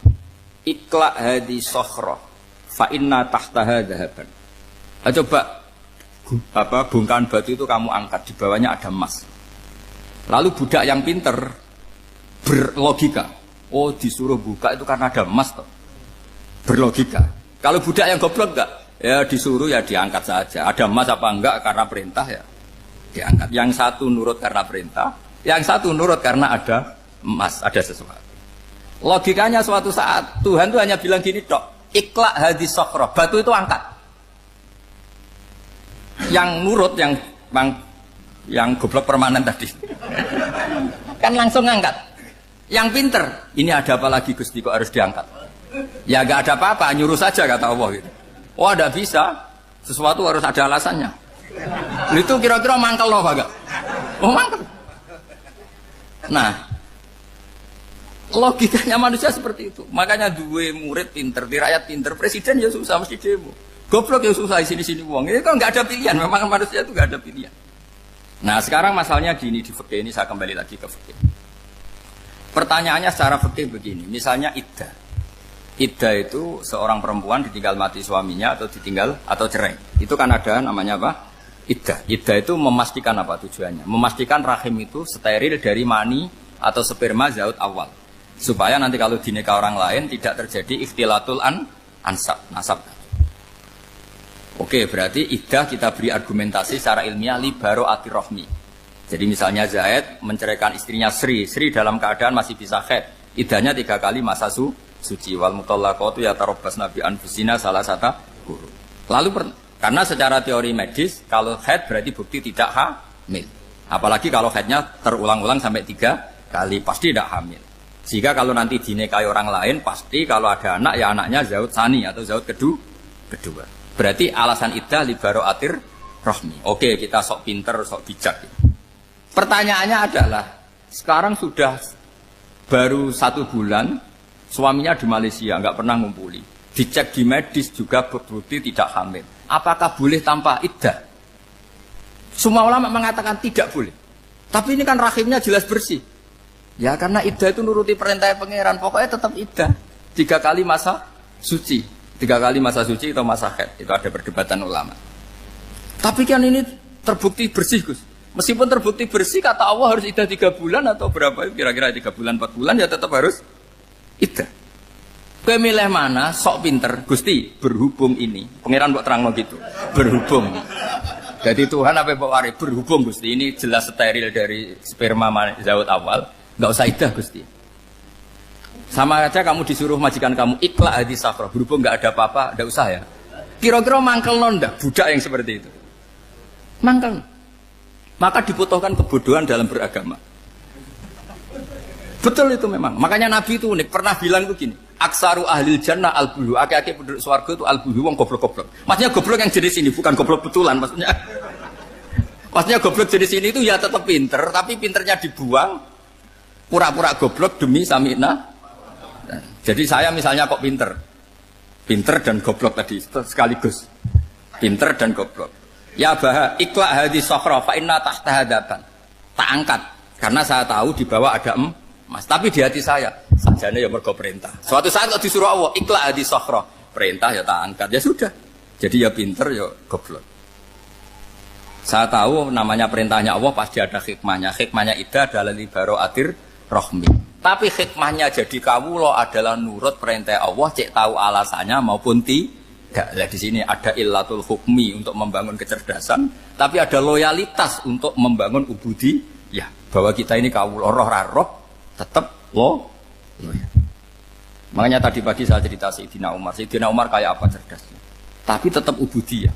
Ikla hadi sokhra fa inna tahtaha dhahaban. Coba bongkahan batu itu kamu angkat, di bawahnya ada emas. Lalu budak yang pinter berlogika, oh disuruh buka itu karena ada emas toh. Berlogika. Kalau budak yang goblok enggak, Ya disuruh ya diangkat saja. Ada emas apa enggak karena perintah ya diangkat. Yang satu nurut karena perintah, yang satu nurut karena ada emas, ada sesuatu. Logikanya suatu saat Tuhan tuh hanya bilang gini dok, ikhla hadis sokro, batu itu angkat. Yang nurut yang goblok permanen tadi kan langsung angkat. Yang pinter, ini ada apa lagi Gusti kok harus diangkat? Ya gak ada apa-apa, nyuruh saja kata Allah gitu. Oh tidak bisa, sesuatu harus ada alasannya. Itu kira-kira mangkel loh agak. Oh mangkel. Nah, logikanya manusia seperti itu. Makanya dua murid pinter, di rakyat pinter, presiden ya susah mesti demo. Goblok ya susah sini uang. Ini kan nggak ada pilihan. Memang manusia itu nggak ada pilihan. Nah sekarang masalahnya gini di fikih ini, saya kembali lagi ke fikih. Pertanyaannya secara fikih begini, misalnya iddah. Iddah itu seorang perempuan ditinggal mati suaminya atau ditinggal atau cerai. Itu kan ada namanya apa? Iddah. Iddah itu memastikan apa tujuannya? Memastikan rahim itu steril dari mani atau sperma zaut awal. Supaya nanti kalau dinikah orang lain tidak terjadi ikhtilatul nasab. Oke, berarti iddah kita beri argumentasi secara ilmiah li baro'atir rohmi. Jadi misalnya Zaid menceraikan istrinya Sri dalam keadaan masih bisa haid. Iddahnya 3 kali masa suci. Wal mutallaqatu yatarabbasna bi anfusina salah satu guru. Lalu karena secara teori medis kalau haid berarti bukti tidak hamil. Apalagi kalau haidnya terulang-ulang sampai 3 kali pasti tidak hamil. Jika kalau nanti dinikahi orang lain pasti kalau ada anak ya anaknya zaud sani atau zaud kedua. Berarti alasan iddah li baro'atir rohmi. Oke, kita sok pinter, sok bijak. Pertanyaannya adalah, sekarang sudah baru 1 bulan, suaminya di Malaysia, nggak pernah ngumpuli. Dicek di medis juga berbukti tidak hamil. Apakah boleh tanpa iddah? Semua ulama mengatakan tidak boleh. Tapi ini kan rahimnya jelas bersih. Ya karena iddah itu nuruti perintah pangeran, pokoknya tetap iddah. 3 kali masa suci. 3 kali masa suci atau masa haid. Itu ada perdebatan ulama. Tapi kan ini terbukti bersih Gus. Meskipun terbukti bersih, kata Allah harus iddah 3 bulan atau berapa? Kira-kira 3 bulan, 4 bulan ya tetap harus iddah. Kowe milih mana? Sok pinter. Gusti, berhubung ini. Pangeran mbok terangno gitu. Berhubung. Jadi Tuhan apa mbok wari? Berhubung Gusti. Ini jelas steril dari sperma zaut awal. Enggak usah iddah Gusti. Sama aja kamu disuruh majikan kamu ikhla hadis safra. Berhubung enggak ada apa-apa, enggak usah ya. Kira-kira mangkel nondak budak yang seperti itu. Mangkel. Maka dibutuhkan kebodohan dalam beragama. Betul itu memang. Makanya Nabi itu unik. Pernah bilang itu gini. Aksaru ahlil jannah al-bulu. Aki-aki penduduk swarga itu al-bulu. Wong goblok-goblok. Maksudnya goblok yang jenis ini. Bukan goblok betulan. Maksudnya goblok jenis ini itu ya tetap pinter. Tapi pinternya dibuang. Pura-pura goblok demi sami'na. Jadi saya misalnya kok pinter. Pinter dan goblok tadi. Sekaligus. Pinter dan goblok. Ya bah, ikhla hadis sokhra fa inna tahta hadapan. Tak angkat karena saya tahu di bawah ada emas. Tapi di hati saya sajane ya mergo perintah. Suatu saat kok disuruh Allah ikhla hadis sokhra, perintah ya tak angkat. Ya sudah. Jadi ya pinter ya goblok. Saya tahu namanya perintahnya Allah pasti ada hikmahnya. Hikmahnya iddah adalah li baro'atir rohmi. Tapi hikmahnya jadi kawula adalah nurut perintah Allah, cek tahu alasannya maupun tidak. Di sini ada illatul hukmi untuk membangun kecerdasan, tapi ada loyalitas untuk membangun ubudi. Ya, bahwa kita ini kawula roh tetap loyal. Makanya tadi pagi saya cerita Sayyidina Umar. Sayyidina Umar kayak apa cerdasnya? Tapi tetap ubudi ya.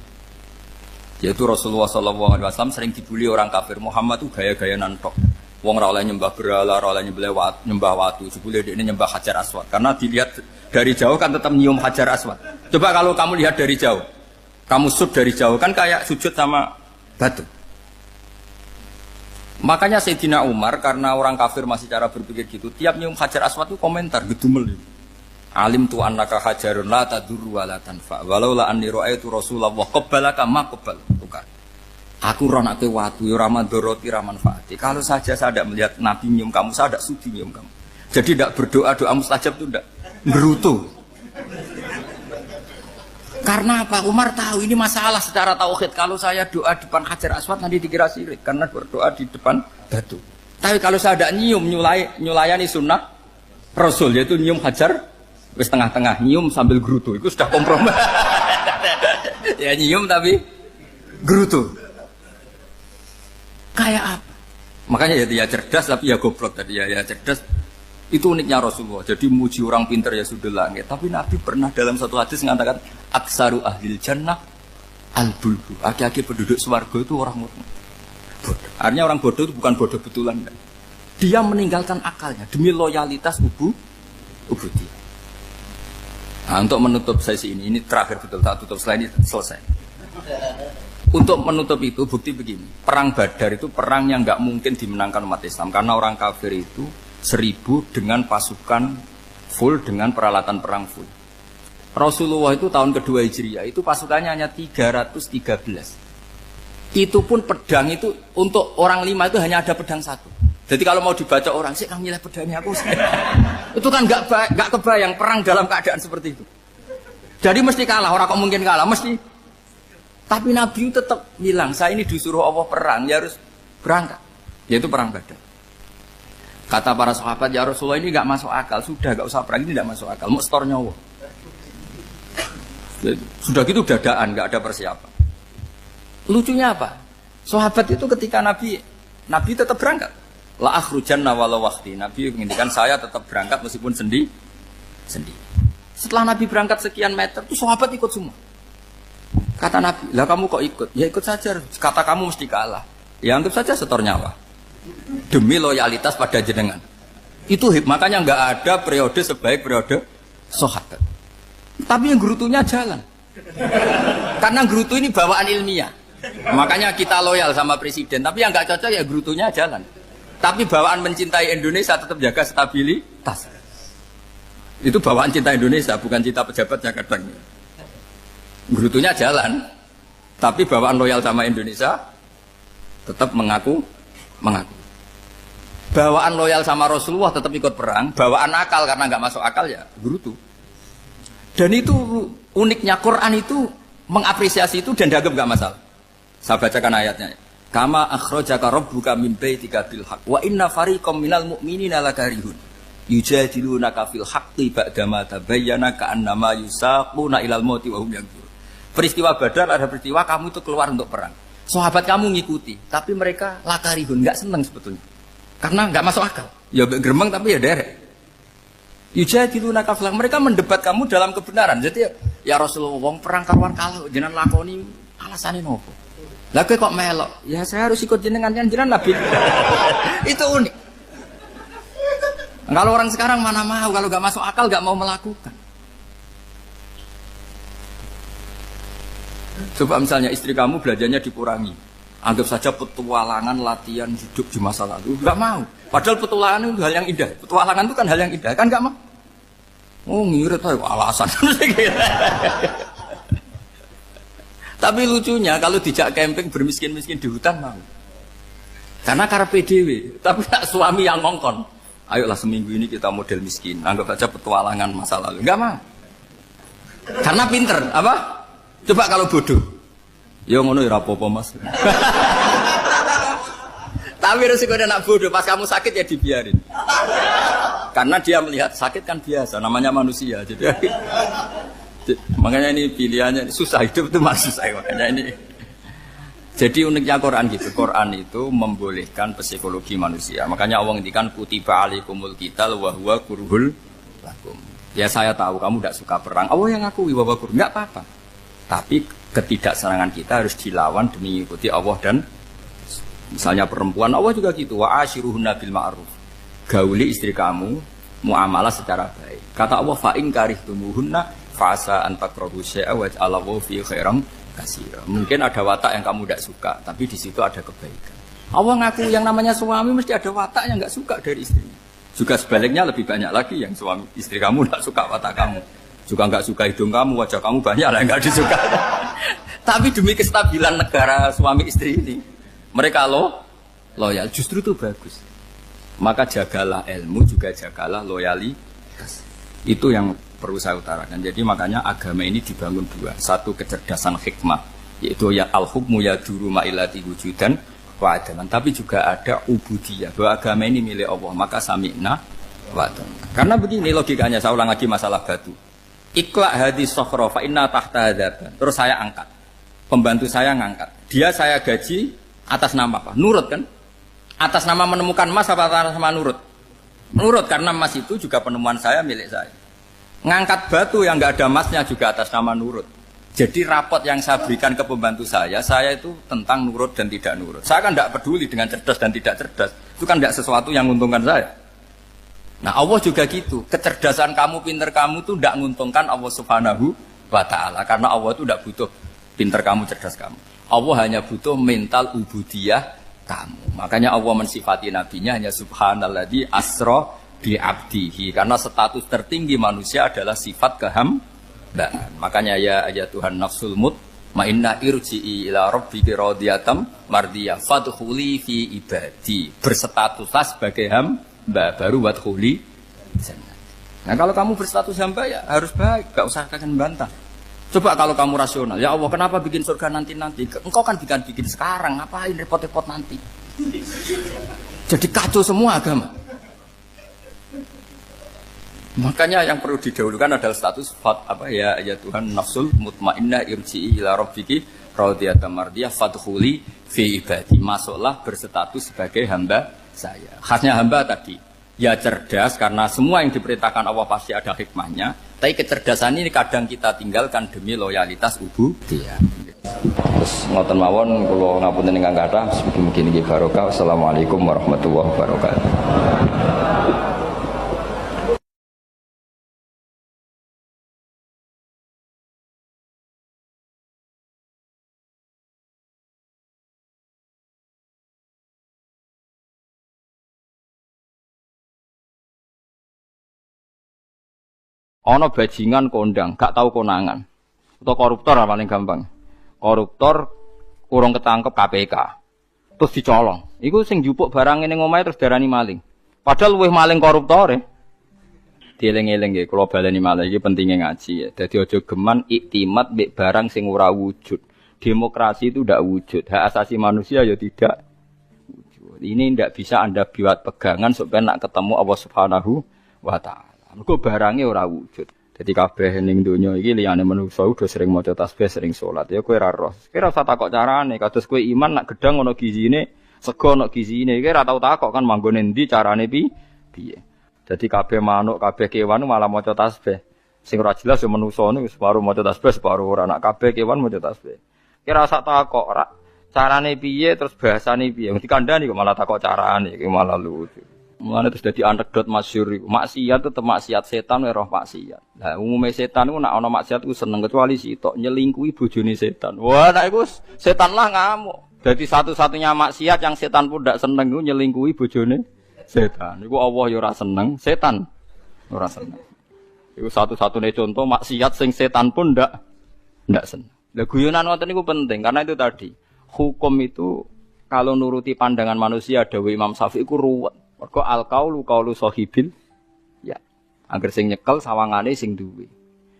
Yaitu Rasulullah SAW sering dibully orang kafir. Muhammad itu gaya-gaya nantok. Wong ora oleh nyembah berhala, ora oleh nyembah watu, sebule ini nyembah Hajar Aswad. Karena dilihat dari jauh kan tetap nyium Hajar Aswad. Coba kalau kamu lihat dari jauh, kamu sujud dari jauh kan kayak sujud sama batu. Makanya Sayyidina Umar karena orang kafir masih cara berpikir gitu, tiap nyium Hajar Aswad itu komentar gedumel. Alim tu annaka hajarun la tadurru wa la tanfa. Walau la anni ra'aitu Rasulullah qabbalaka ma qabbal. Aku ronake watu, ya ramadoroti ramanfaati. Kalau saja saya tidak melihat Nabi nyium kamu, saya tidak sudi nyium kamu. Jadi tidak berdoa, doa mustajab itu tidak berutuh. Karena apa? Umar tahu ini masalah secara tauhid. Kalau saya doa di depan Hajar Aswad nanti dikira syirik karena berdoa di depan batu. Tapi kalau saya tidak nyium, nyulayani sunnah Rasul, yaitu nyium Hajar, wis tengah-tengah nyium sambil gerutu, itu sudah kompromi. Ya nyium tapi gerutu. Kayak apa? Makanya ya cerdas tapi ya goblok tadi ya cerdas. Itu uniknya Rasulullah. Jadi muji orang pintar ya sudah langit. Tapi Nabi pernah dalam satu hadis mengatakan aksaru ahlil jannah al-bulbu. Aki-aki penduduk swarga itu orang bodoh. Artinya orang bodoh itu bukan bodoh betulan. Dia meninggalkan akalnya demi loyalitas ubudiyah. Nah, untuk menutup sesi ini terakhir betul tak tutup setelah ini selesai. Untuk menutup itu bukti begini, perang Badar itu perang yang nggak mungkin dimenangkan umat Islam karena orang kafir itu 1000 dengan pasukan full dengan peralatan perang full. Rasulullah itu tahun kedua Hijriah itu pasukannya hanya 313. Itu pun pedang itu untuk orang 5 itu hanya ada pedang 1. Jadi kalau mau dibaca orang sih kamu nilai pedangnya aku. Itu kan nggak kebayang perang dalam keadaan seperti itu. Jadi mesti kalah, orang kok mungkin kalah mesti. Tapi Nabi tetap bilang saya ini disuruh Allah perang, ya harus berangkat. Yaitu perang Badar. Kata para sahabat, ya Rasulullah ini nggak masuk akal, sudah nggak usah perang ini nggak masuk akal, mau setor nyawa. Sudah gitu dadaan, nggak ada persiapan. Lucunya apa? Sahabat itu ketika Nabi tetap berangkat. La akhrujanna walau waqti. Nabi menginginkan saya tetap berangkat meskipun sendi. Setelah Nabi berangkat sekian meter, itu sahabat ikut semua. Kata Nabi, lah kamu kok ikut? Ya ikut saja. Kata kamu mesti kalah. Ya anggap saja setor nyawa. Demi loyalitas pada jenengan. Itu makanya nggak ada periode sebaik periode sahabat. Tapi yang gerutunya jalan. Karena gerutu ini bawaan ilmiah. Makanya kita loyal sama presiden. Tapi yang nggak cocok ya gerutunya jalan. Tapi bawaan mencintai Indonesia tetap jaga stabilitas. Itu bawaan cinta Indonesia, bukan cinta pejabatnya kadang. Gerutunya jalan. Tapi bawaan loyal sama Indonesia tetap mengaku. Bawaan loyal sama Rasulullah tetap ikut perang. Bawaan akal karena nggak masuk akal ya gerutu. Dan itu uniknya Quran itu mengapresiasi itu dan dianggap nggak masalah. Saya bacakan ayatnya. Kama akhrajaka rabbuka min baitika bil haqq wa inna fariqam minal mu'minina lakarihun yujadilunaka fil haqqi ba'dama tabayyana ka'annama yusaquna ilal mauti wa hum yanzurun. Peristiwa Badar ada peristiwa kamu itu keluar untuk perang. Sahabat kamu ngikuti, tapi mereka lakarihun, enggak senang sebetulnya. Karena enggak masuk akal. Ya geremeng tapi ya derek. Yujadilunaka fil haqq, mereka mendebat kamu dalam kebenaran. Jadi ya Rasulullah wong perang karuan kalau jenengan lakoni alasane nopo? Lah kok melok? Ya saya harus ikut jenengan Nabi. Itu unik. Kalau orang sekarang mana mau, kalau nggak masuk akal nggak mau melakukan. Coba misalnya istri kamu belajarnya dikurangi, anggap saja petualangan latihan hidup di masa lalu, nggak mau. Padahal petualangan itu hal yang indah. Petualangan itu kan hal yang indah, kan nggak mau? Oh ngirit aja alasan. Tapi lucunya kalau dijak camping bermiskin-miskin di hutan mau. Karena karpe dewe, tapi tak suami yang ngongkon. Ayolah seminggu ini kita model miskin, anggap saja petualangan masa lalu. Enggak mau. Karena pinter, apa? Coba kalau bodoh. Ya ngono ya apa-apa Mas. Tapi resikonya nak bodoh, pas kamu sakit ya dibiarin. Karena dia melihat sakit kan biasa, namanya manusia. Makanya ini pilihannya susah, hidup itu masih susah makanya ini. Jadi uniknya Quran gitu. Quran itu membolehkan psikologi manusia. Makanya Allah ngendikan kutiba alaikumul qital wa huwa kurhul lakum. Ya saya tahu kamu tidak suka perang. Allah yang ngakui wa huwa kurhul, enggak apa-apa. Tapi ketidaksenangan kita harus dilawan demi mengikuti Allah dan misalnya perempuan Allah juga gitu. Wa ashiruhunna bil ma'ruf. Gauli istri kamu muamalah secara baik. Kata Allah fa in karihtumuhunna fasa antakrahu syai'a wa ja'alallahu fi khairan katsira. Mungkin ada watak yang kamu tidak suka, tapi di situ ada kebaikan. Allah ngaku yang namanya suami mesti ada watak yang enggak suka dari istrinya. Juga sebaliknya lebih banyak lagi yang suami istri kamu tidak suka watak kamu. Juga enggak suka hidung kamu, wajah kamu banyak lah enggak disuka. Tapi demi kestabilan negara suami istri ini, mereka loyal, justru itu bagus. Maka jagalah ilmu, juga jagalah loyalitas. Itu yang perlu saya utarakan. Jadi makanya agama ini dibangun dua. Satu kecerdasan hikmah, yaitu ya al-hukmu ya duru ma'ilati wujudan wa adalan. Tapi juga ada ubudiyah, bahwa agama ini milik Allah. Maka sami'na wa adalan. Karena begini logikanya, saya ulang lagi masalah batu. Iqla hadis sokhro fa inna tahta hadaban. Terus saya angkat. pembantu saya ngangkat. Dia saya gaji atas nama apa? Nurut kan? Atas nama menemukan emas apa atas nama nurut? Nurut, karena emas itu juga penemuan saya, milik saya. Ngangkat batu yang nggak ada emasnya juga atas nama nurut. Jadi rapot yang saya berikan ke pembantu saya itu tentang nurut dan tidak nurut. Saya kan tidak peduli dengan cerdas dan tidak cerdas. Itu kan tidak sesuatu yang menguntungkan saya. Nah Allah juga gitu. Kecerdasan kamu, pinter kamu itu tidak menguntungkan Allah Subhanahu wa Ta'ala. Karena Allah itu tidak butuh pinter kamu, cerdas kamu. Allah hanya butuh mental ubudiyah kamu. Makanya Allah mensifati nabinya hanya subhanalladzi asra bi abdihi, karena status tertinggi manusia adalah sifat kehambaan. Makanya ya Tuhan nafsul mutmainnah irji'i ila rabbiki radiyatan mardiyah fadkhuli fi ibadi. Berstatuslah sebagai hamba baru wadkhuli jannah. Nah kalau kamu berstatus hamba ya harus baik, gak usah kalian bantah. Coba kalau kamu rasional, ya Allah kenapa bikin surga nanti-nanti? Engkau kan bikin sekarang, ngapain repot-repot nanti? Jadi kacau semua agama. Makanya yang perlu didahulukan adalah status ya Tuhan nafsul mutmainnah irji'i ila rabbiki radiyatan mardiyah fadkhuli fi ibadi. Masuklah berstatus sebagai hamba saya. Khasnya hamba tadi, ya cerdas karena semua yang diperintahkan Allah pasti ada hikmahnya. Tapi kecerdasan ini kadang kita tinggalkan demi loyalitas ubudiyah. Terus ngoten mawon kula ngapunten ingkang kathah, mugi-mugi niki barokah. Assalamualaikum warahmatullahi wabarakatuh. Ana bajingan kondang, gak tahu konangan. Atau koruptor paling gampang. Koruptor urung ketangkep KPK. Terus dicolong. Iku sing njupuk barang ning omahe terus darani maling. Padahal luwih maling koruptore. Dieling-eling nggih kula baleni malih iki pentinge ngaji ya. Dadi aja geman iktimat mbek barang sing ora wujud. Demokrasi itu tidak wujud. Hak asasi manusia ya tidak wujud. Ini tidak bisa Anda buat pegangan supaya nak ketemu Allah Subhanahu wa Ta'ala. Mergo barangnya ora wujud. Jadi kabeh ning donya iki liyane manungsa udah sering maca tasbih, sering salat. Ya kowe ora roh. Kowe ora usah takok carane. Kados kowe iman nak gedang ana gizine, sego ana gizine. Kowe ora tau takok kan manggone endi carane piye. Jadi kabeh manuk, kabeh kewan malah maca tasbih. Sing ora jelas ya manungsa niku separuh maca tasbih, separuh ora. Nak kabeh kewan maca tasbih. Kowe ora usah takok ora carane piye terus bahasane piye. Dikandani kok malah takok carane iki malah lucu. Mulane terus dadi anekdot masyhur iku. Maksiat tetep maksiat, setan roh maksiat. Nah, umume setan iku nek ana maksiat iku seneng kecuali sitok nyelingkuhi bojone setan. Wah, nek iku setan lah ngamuk. Dadi satu-satunya maksiat yang setan pun ndak seneng iku nyelingkuhi bojone setan. Iku Allah ya ora seneng, setan ora seneng. Iku satu-satunya contoh maksiat sing setan pun ndak seneng. Lah guyonan ngoten niku penting karena itu tadi. Hukum itu kalau nuruti pandangan manusia dawuh Imam Syafi'i iku ruwet. Mergo al-qaulu qaulu sahibil ya. Angger sing nyekel sawangane sing duwe.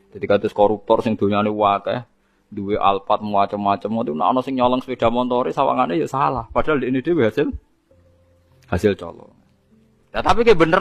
Dadi kados koruptor sing donyane akeh, duwe alpat macam-macam itu nek ana sing nyolong sepeda montore sawangane ya salah. Padahal ini dhewe hasil colong. Nah, tapi kayak bener